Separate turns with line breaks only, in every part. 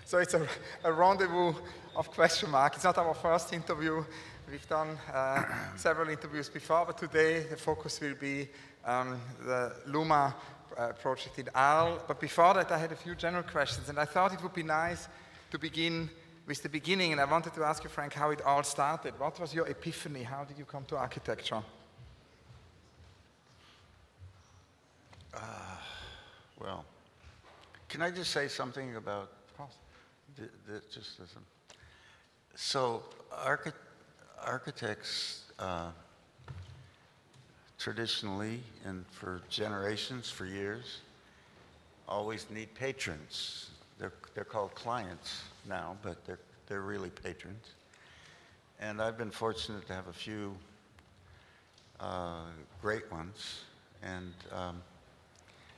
So it's a rendezvous of question mark. It's not our first interview. We've done several interviews before, but today the focus will be the Luma project in Arles. But before that, I had a few general questions, and I thought it would be nice to begin with the beginning, and I wanted to ask you, Frank, how it all started. What was your epiphany? How did you come to architecture?
Well, can I just say something about just listen? So architects traditionally and for generations, for years, always need patrons. They're called clients now, but they're really patrons. And I've been fortunate to have a few great ones, and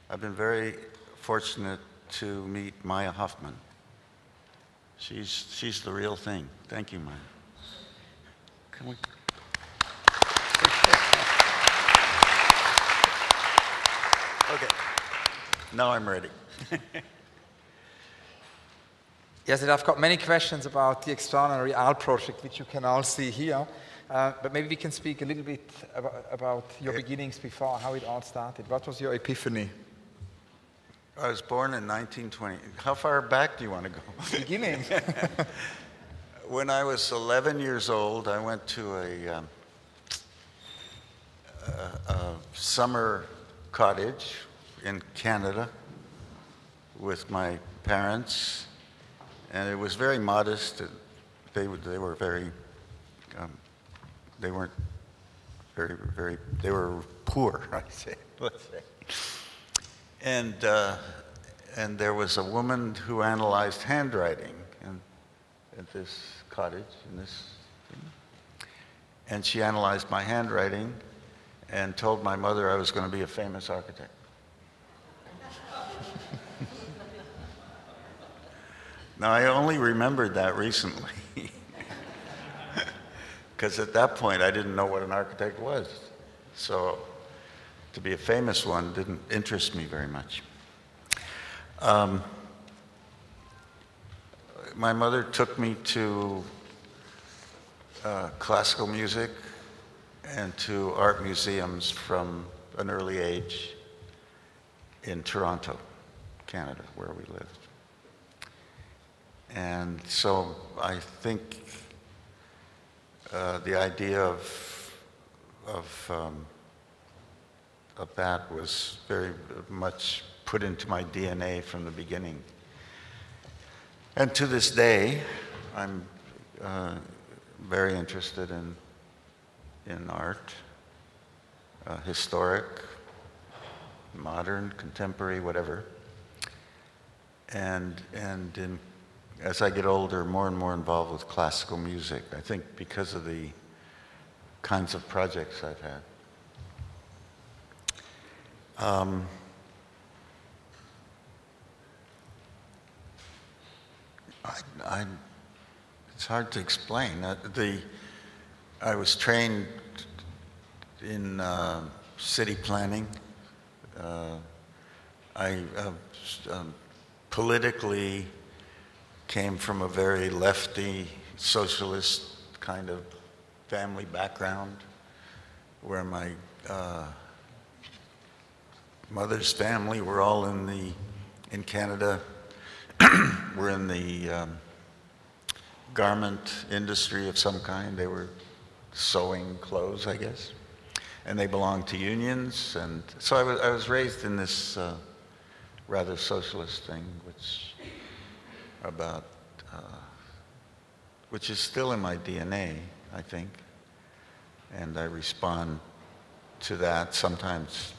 I've been very fortunate to meet Maya Hoffman. She's the real thing. Thank you, Maya. Can we? Okay. Now I'm ready.
Yes, and I've got many questions about the extraordinary art project, which you can all see here. But maybe we can speak a little bit about your beginnings before, how it all started. What was your epiphany?
I was born in 1920. How far back do you want to go?
Beginning.
When I was 11 years old, I went to a summer cottage in Canada with my parents, and it was very modest. They were very, they weren't very, they were poor, let's say. And there was a woman who analyzed handwriting at this cottage, and she analyzed my handwriting and told my mother I was going to be a famous architect. Now, I only remembered that recently, because at that point I didn't know what an architect was. So to be a famous one didn't interest me very much. My mother took me to classical music and to art museums from an early age in Toronto, Canada, where we lived. And so I think the idea of that was very much put into my DNA from the beginning. And to this day, I'm very interested in art, historic, modern, contemporary, whatever. And as I get older, more and more involved with classical music, I think because of the kinds of projects I've had. It's hard to explain. I was trained in city planning. I politically came from a very lefty, socialist kind of family background, where my mother's family were all in Canada. Were in the garment industry of some kind. They were sewing clothes, I guess, and they belonged to unions. And so I was raised in this rather socialist thing, which is still in my DNA, I think, and I respond to that sometimes.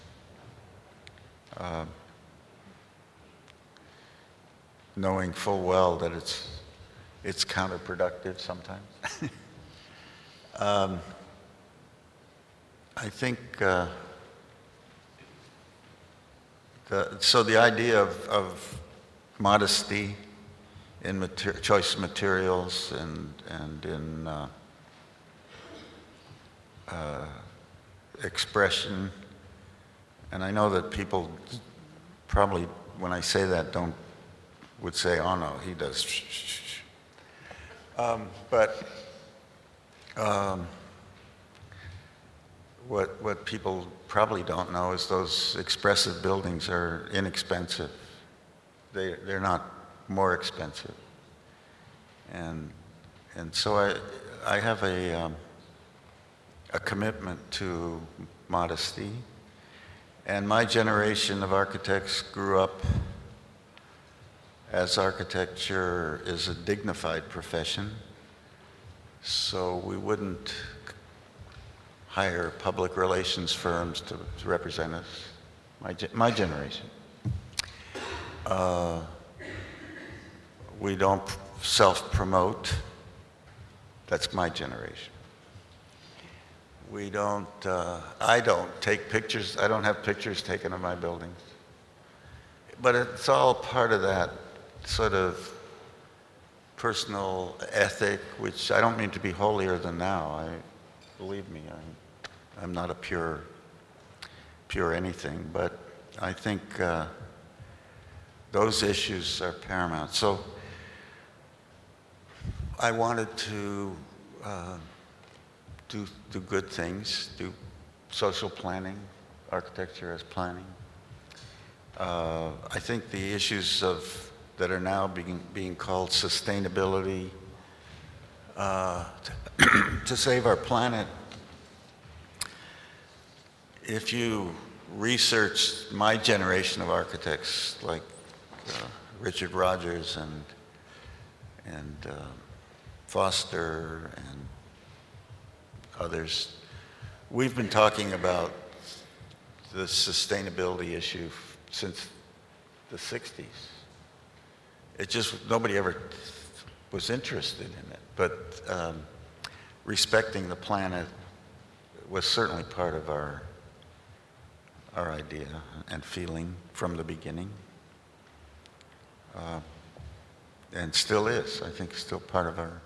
Knowing full well that it's counterproductive sometimes. I think so the idea of modesty in choice materials and in expression, and I know that people probably, when I say that, don't would say, oh no, he does. But what people probably don't know is those expressive buildings are inexpensive. They're not more expensive. And so I have a commitment to modesty. And my generation of architects grew up as architecture is a dignified profession. So we wouldn't hire public relations firms to represent us, my generation. We don't self-promote. That's my generation. We don't, I don't take pictures. I don't have pictures taken of my buildings. But it's all part of that sort of personal ethic, which I don't mean to be holier than thou. Believe me, I'm not a pure anything, but I think those issues are paramount. So I wanted to do good things, do social planning, architecture as planning. I think the issues that are now being called sustainability, to save our planet. If you research my generation of architects, like Richard Rogers and Foster and others, we've been talking about the sustainability issue since the 60s. It just, nobody ever was interested in it, but respecting the planet was certainly part of our idea and feeling from the beginning, and still is. I think still part of our